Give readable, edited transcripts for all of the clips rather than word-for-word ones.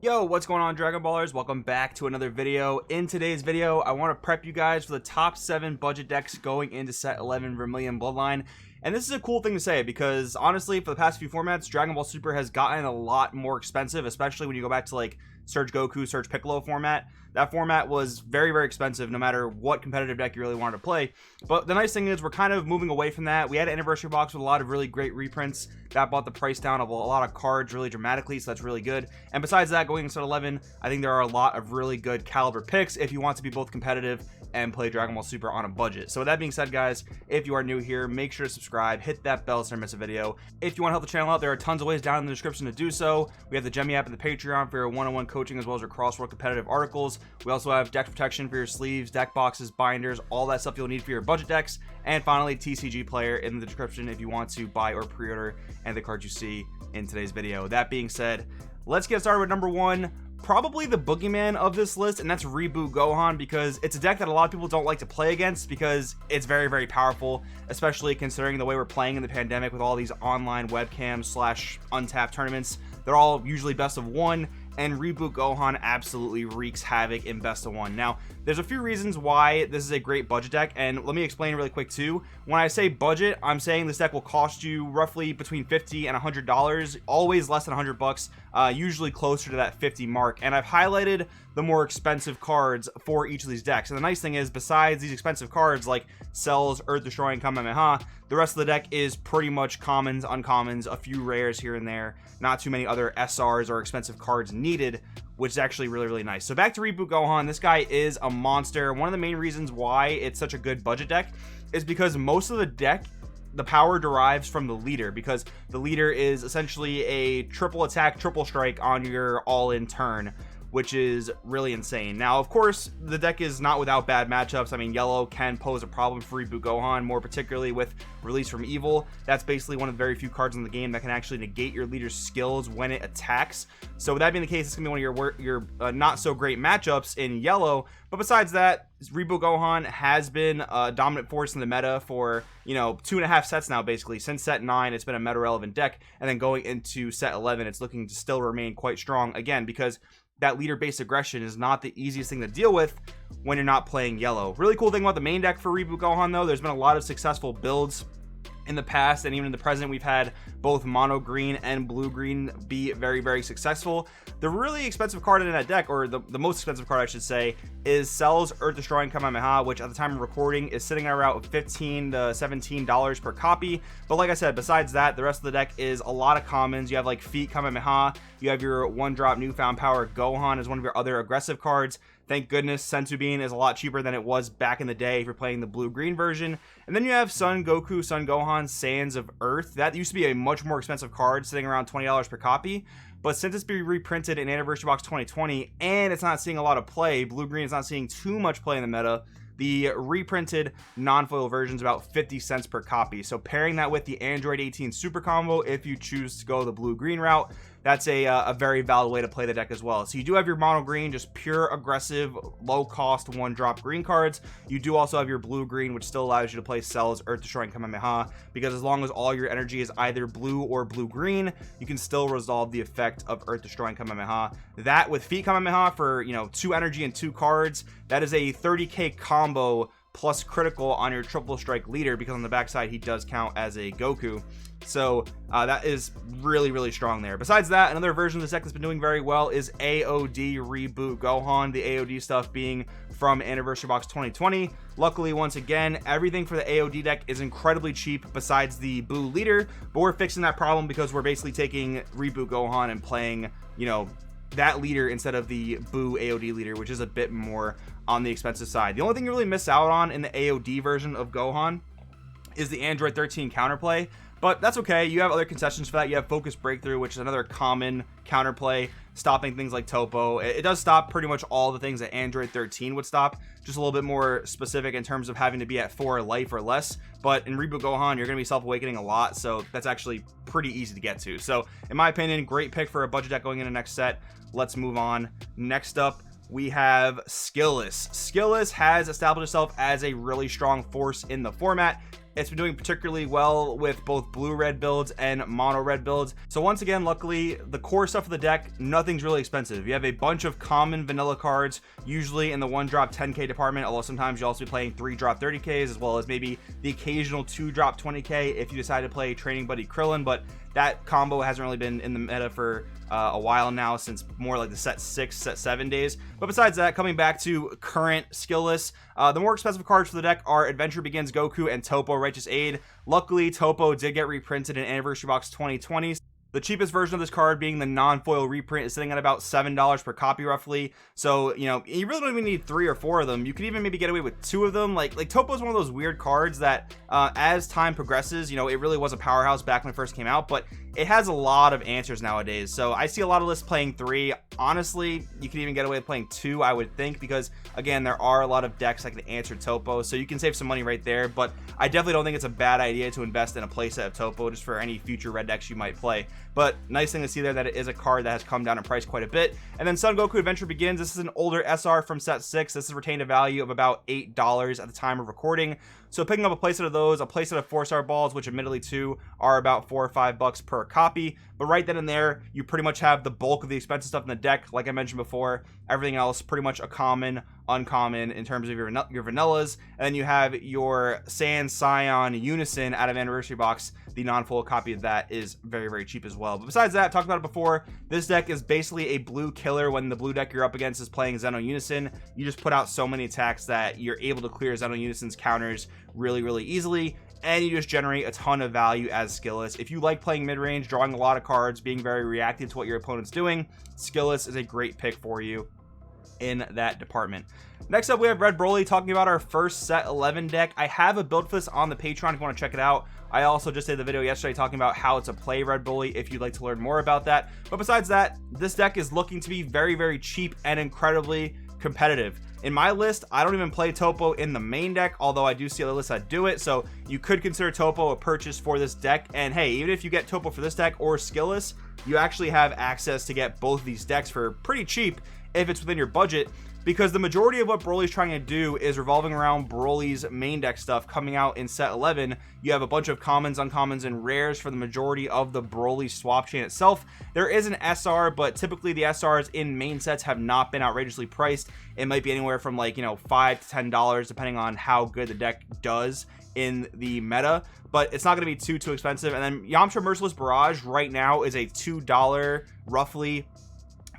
Yo, what's going on, Dragon Ballers? Welcome back to another video. In today's video, I want to prep you guys for the top 7 budget decks going into set 11 Vermilion Bloodline. And this is a cool thing to say because honestly, for the past few formats, Dragon Ball Super has gotten a lot more expensive, especially when you go back to like Surge Goku, Surge Piccolo format. That format was very, very expensive no matter what competitive deck you really wanted to play. But the nice thing is we're kind of moving away from that. We had an anniversary box with a lot of really great reprints that brought the price down of a lot of cards really dramatically, so that's really good. And besides that, going into set 11, I think there are a lot of really good caliber picks if you want to be both competitive and play Dragon Ball Super on a budget. So with that being said, guys, if you are new here, make sure to subscribe, hit that bell so you don't miss a video. If you want to help the channel out, there are tons of ways down in the description to do so. We have the Gemmy app and the Patreon for your one-on-one coaching as well as your crossword competitive articles. We also have deck protection for your sleeves, deck boxes, binders, all that stuff you'll need for your budget decks. And finally, TCG player in the description if you want to buy or pre-order and the cards you see in today's video. That being said, let's get started with number 1. Probably the boogeyman of this list, and that's Reboot Gohan, because it's a deck that a lot of people don't like to play against because it's very, very powerful, especially considering the way we're playing in the pandemic with all these online webcams slash untapped tournaments. They're all usually best of 1, and Reboot Gohan absolutely wreaks havoc in best of 1. Now, there's a few reasons why this is a great budget deck, and let me explain really quick too. When I say budget, I'm saying this deck will cost you roughly between $50 and $100, always less than $100, usually closer to that 50 mark. And I've highlighted the more expensive cards for each of these decks. And the nice thing is, besides these expensive cards like Cells, Earth Destroying Kamehameha, the rest of the deck is pretty much commons, uncommons, a few rares here and there, not too many other SRs or expensive cards needed, which is actually really, really nice. So back to Reboot Gohan. This guy is a monster. One of the main reasons why it's such a good budget deck is because most of the deck, the power derives from the leader, because the leader is essentially a triple attack, triple strike on your all-in turn, which is really insane. Now, of course, the deck is not without bad matchups. I mean, yellow can pose a problem for Reboot Gohan, more particularly with Release from Evil. That's basically one of the very few cards in the game that can actually negate your leader's skills when it attacks. So with that being the case, it's gonna be one of your not so great matchups in yellow. But besides that, Reboot Gohan has been a dominant force in the meta for, 2.5 sets now, basically. Since set 9, it's been a meta relevant deck, and then going into set 11, it's looking to still remain quite strong, again, because that leader-based aggression is not the easiest thing to deal with when you're not playing yellow. Really cool thing about the main deck for Reboot Gohan, though, there's been a lot of successful builds in the past, and even in the present. We've had both mono green and blue green be very, very successful. The really expensive card in that deck, or the most expensive card I should say, is Cells, Earth Destroying Kamehameha, which at the time of recording is sitting at around $15 to $17 per copy. But like I said, besides that, the rest of the deck is a lot of commons. You have like Feet Kamehameha, you have your 1-drop Newfound Power Gohan as one of your other aggressive cards. Thank goodness Senzu Bean is a lot cheaper than it was back in the day if you're playing the blue-green version. And then you have Son Goku, Son Gohan, Sands of Earth. That used to be a much more expensive card, sitting around $20 per copy. But since it's been reprinted in Anniversary Box 2020 and it's not seeing a lot of play, blue-green is not seeing too much play in the meta, the reprinted non-foil version is about 50 cents per copy. So pairing that with the Android 18 Super Combo, if you choose to go the blue-green route, that's a very valid way to play the deck as well. So you do have your mono green, just pure aggressive, low cost 1-drop green cards. You do also have your blue green, which still allows you to play Cells, Earth Destroying Kamehameha, because as long as all your energy is either blue or blue green, you can still resolve the effect of Earth Destroying Kamehameha. That with Feet Kamehameha for 2 energy and 2 cards, that is a 30k combo plus critical on your triple strike leader, because on the backside he does count as a Goku. So that is really, really strong there. Besides that, another version of this deck that's been doing very well is AOD Reboot Gohan, the AOD stuff being from Anniversary Box 2020. Luckily, once again, everything for the AOD deck is incredibly cheap besides the Boo leader, but we're fixing that problem because we're basically taking Reboot Gohan and playing, that leader instead of the Boo AOD leader, which is a bit more on the expensive side. The only thing you really miss out on in the AOD version of Gohan is the Android 13 counterplay, but that's okay. You have other concessions for that. You have Focus Breakthrough, which is another common counterplay, stopping things like Topo. It does stop pretty much all the things that Android 13 would stop, just a little bit more specific in terms of having to be at 4 life or less. But in Reboot Gohan, you're going to be self-awakening a lot, so that's actually pretty easy to get to. So in my opinion, great pick for a budget deck going into next set. Let's move on. Next up, we have Skilless. Skilless has established itself as a really strong force in the format. It's been doing particularly well with both blue-red builds and mono-red builds. So once again, luckily, the core stuff of the deck, nothing's really expensive. You have a bunch of common vanilla cards, usually in the 1-drop 10k department, although sometimes you'll also be playing 3-drop 30ks, as well as maybe the occasional 2-drop 20k if you decide to play Training Buddy Krillin, but that combo hasn't really been in the meta for a while now, since more like the set 6, set 7 days. But besides that, coming back to current Skilless, the more expensive cards for the deck are Adventure Begins Goku and Topo Righteous Aid. Luckily, Topo did get reprinted in Anniversary Box 2020. The cheapest version of this card, being the non-foil reprint, is sitting at about $7 per copy roughly. So, you know, you really don't even need 3 or 4 of them. You could even maybe get away with 2 of them. Like Topo is one of those weird cards that as time progresses, you know, it really was a powerhouse back when it first came out, but it has a lot of answers nowadays. So I see a lot of lists playing 3. Honestly, you can even get away with playing 2, I would think, because again, there are a lot of decks that can answer Topo, so you can save some money right there. But I definitely don't think it's a bad idea to invest in a playset of Topo just for any future red decks you might play. But nice thing to see there that it is a card that has come down in price quite a bit. And then Son Goku Adventure Begins. This is an older SR from set 6. This has retained a value of about $8 at the time of recording. So picking up a playset of those, a playset of 4-star balls, which admittedly too are about $4 or $5 per copy. But right then and there, you pretty much have the bulk of the expensive stuff in the deck. Like I mentioned before, everything else pretty much a common, uncommon in terms of your vanillas. And then you have your Saiyan Scion Unison out of Anniversary Box. The non-full copy of that is very, very cheap as well. But besides that, I've talked about it before. This deck is basically a blue killer when the blue deck you're up against is playing Xeno Unison. You just put out so many attacks that you're able to clear Xeno Unison's counters really, really easily. And you just generate a ton of value as Skilless. If you like playing mid-range, drawing a lot of cards, being very reactive to what your opponent's doing, Skilless is a great pick for you in that department. Next up, we have Red Broly talking about our first set 11 deck. I have a build for this on the Patreon if you want to check it out. I also just did the video yesterday talking about how to play Red Broly if you'd like to learn more about that. But besides that, this deck is looking to be very, very cheap and incredibly competitive. In my list, I don't even play Topo in the main deck, although I do see other lists that do it. So you could consider Topo a purchase for this deck. And hey, even if you get Topo for this deck or Skilless, you actually have access to get both of these decks for pretty cheap if it's within your budget, because the majority of what Broly's trying to do is revolving around Broly's main deck stuff coming out in set 11. You have a bunch of commons, uncommons, and rares for the majority of the Broly swap chain itself. There is an SR, but typically the SRs in main sets have not been outrageously priced. It might be anywhere from like, you know, $5 to $10 depending on how good the deck does in the meta, but it's not going to be too expensive. And then Yamcha Merciless Barrage right now is a $2 roughly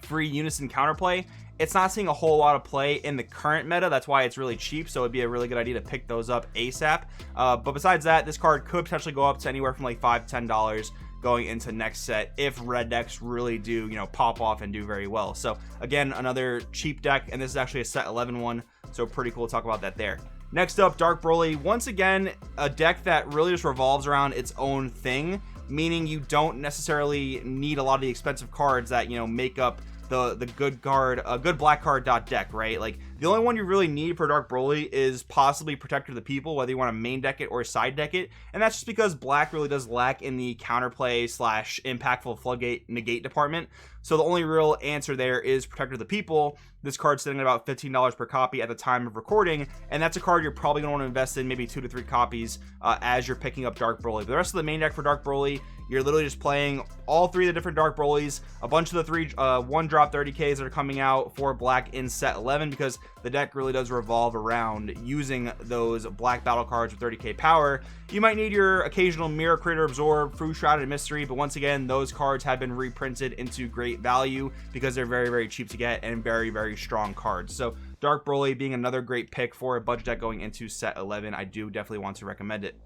free Unison counterplay. It's not seeing a whole lot of play in the current meta. That's why it's really cheap. So it'd be a really good idea to pick those up ASAP. But besides that, this card could potentially go up to anywhere from like $5 to $10 going into next set if red decks really do, you know, pop off and do very well. So again, another cheap deck, and this is actually a set 11 one. So pretty cool to talk about that there. Next up, Dark Broly. Once again, a deck that really just revolves around its own thing, meaning you don't necessarily need a lot of the expensive cards that, you know, make up the good card, a good black card deck, right? Like the only one you really need for Dark Broly is possibly Protector of the People, whether you want to main deck it or side deck it. And that's just because black really does lack in the counterplay / impactful floodgate negate department. So the only real answer there is Protector of the People. This card's sitting at about $15 per copy at the time of recording, and that's a card you're probably going to want to invest in maybe 2 to 3 copies as you're picking up Dark Broly. But the rest of the main deck for Dark Broly, you're literally just playing all 3 of the different Dark Brolys, a bunch of the 3 1-drop 30Ks that are coming out for black in set 11, because the deck really does revolve around using those black battle cards with 30k power. You might need your occasional Mirror Creator Absorb, Fruit Shrouded Mystery, but once again, those cards have been reprinted into great value because they're very cheap to get and very strong cards. So Dark Broly being another great pick for a budget deck going into set 11, I do definitely want to recommend it.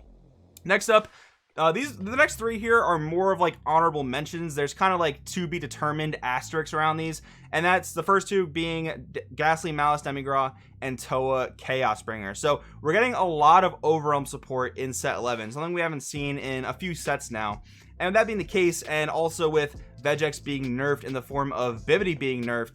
Next up, the next 3 here are more of like honorable mentions. There's kind of like to be determined asterisks around these, and that's the first 2 being Ghastly Malice Demigra and Toa Chaos Bringer. So we're getting a lot of Overwhelm support in set 11, something we haven't seen in a few sets now. And that being the case, and also with Vegex being nerfed in the form of Bivity being nerfed,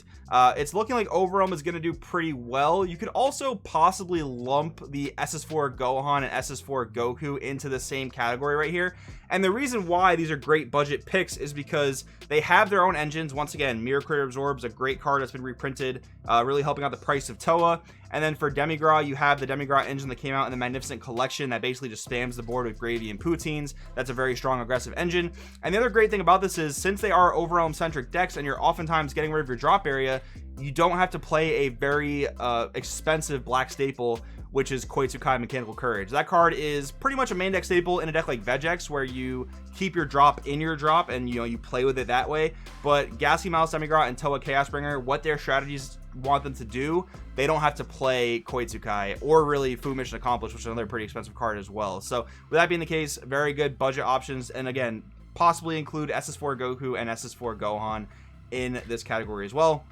it's looking like Overwhelm is going to do pretty well. You could also possibly lump the SS4 Gohan and SS4 Goku into the same category right here. And the reason why these are great budget picks is because they have their own engines. Once again, Mirror Creator Absorb's a great card that's been reprinted, really helping out the price of Toa. And then for Demigra, you have the Demigra engine that came out in the Magnificent Collection that basically just spams the board with Gravy and Poutines. That's a very strong aggressive engine. And the other great thing about this is, since they are Overwhelm centric decks and you're oftentimes getting rid of your drop area, you don't have to play a very expensive black staple, which is Koitsukai Mechanical Courage. That card is pretty much a main deck staple in a deck like Vegex, where you keep your drop in your drop and you play with it that way. But Ghastly Malice, Demigra, and Toa Chaosbringer, what their strategies want them to do, they don't have to play Koitsukai or really Fu Mission Accomplished, which is another pretty expensive card as well. So with that being the case, very good budget options, and again, possibly include SS4 Goku and SS4 Gohan in this category as well.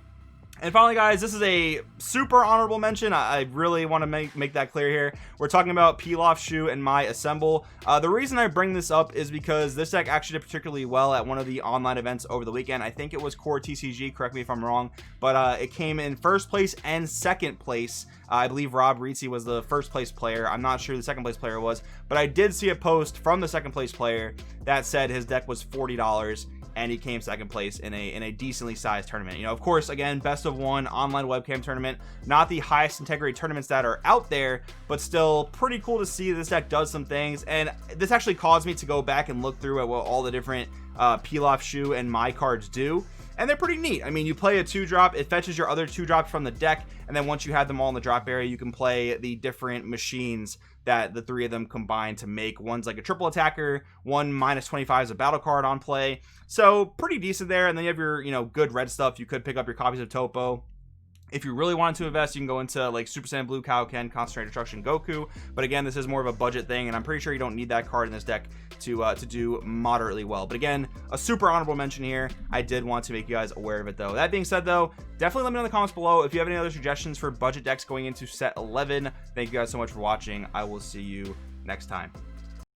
And finally, guys, this is a super honorable mention. I really want to make that clear here. We're talking about Pilaf, Shu, and My Assemble. The reason I bring this up is because this deck actually did particularly well at one of the online events over the weekend. I think it was Core TCG, correct me if I'm wrong, but it came in first place and second place. I believe Rob Rizzi was the first place player. I'm not sure who the second place player was, but I did see a post from the second place player that said his deck was $40. And he came second place in a decently sized tournament. Of course, again, best of one online webcam tournament, not the highest integrity tournaments that are out there, but still pretty cool to see this deck does some things. And this actually caused me to go back and look through at what all the different Pilaf, Shu, and My cards do. And they're pretty neat. I mean, you play a 2-drop, it fetches your other 2-drops from the deck, and then once you have them all in the drop area, you can play the different machines that the three of them combine to make. One's like a triple attacker, one -25 is a battle card on play. So pretty decent there. And then you have your, good red stuff. You could pick up your copies of Topo. If you really wanted to invest, you can go into like Super Saiyan Blue Kaioken, Concentrated Destruction Goku. But again, this is more of a budget thing, and I'm pretty sure you don't need that card in this deck to do moderately well. But again, a super honorable mention here. I did want to make you guys aware of it, though. That being said, though, definitely let me know in the comments below if you have any other suggestions for budget decks going into set 11. Thank you guys so much for watching. I will see you next time.